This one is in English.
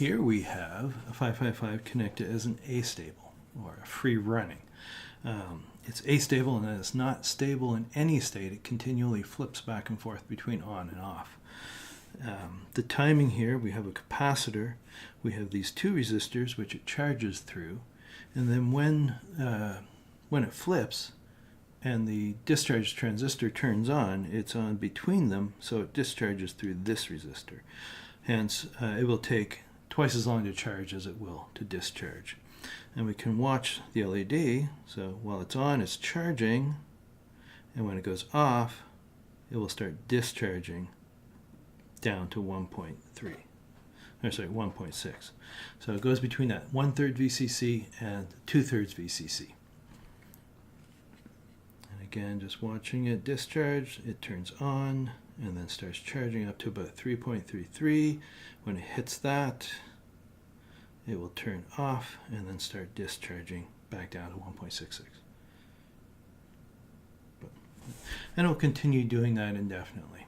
here we have a 555 connected as an astable, or a free running. It's astable and it's not stable in any state. It continually flips back and forth between on and off. The timing here, we have a capacitor, we have these two resistors which it charges through, and then when it flips and the discharge transistor turns on, it's on between them, so it discharges through this resistor. Hence, it will take twice as long to charge as it will to discharge. And we can watch the LED, so while it's on, it's charging, and when it goes off, it will start discharging down to 1.6. So it goes between that 1/3 VCC and 2/3 VCC. And again, just watching it discharge, it turns on and then starts charging up to about 3.33. When it hits that, it will turn off and then start discharging back down to 1.66. And it will continue doing that indefinitely.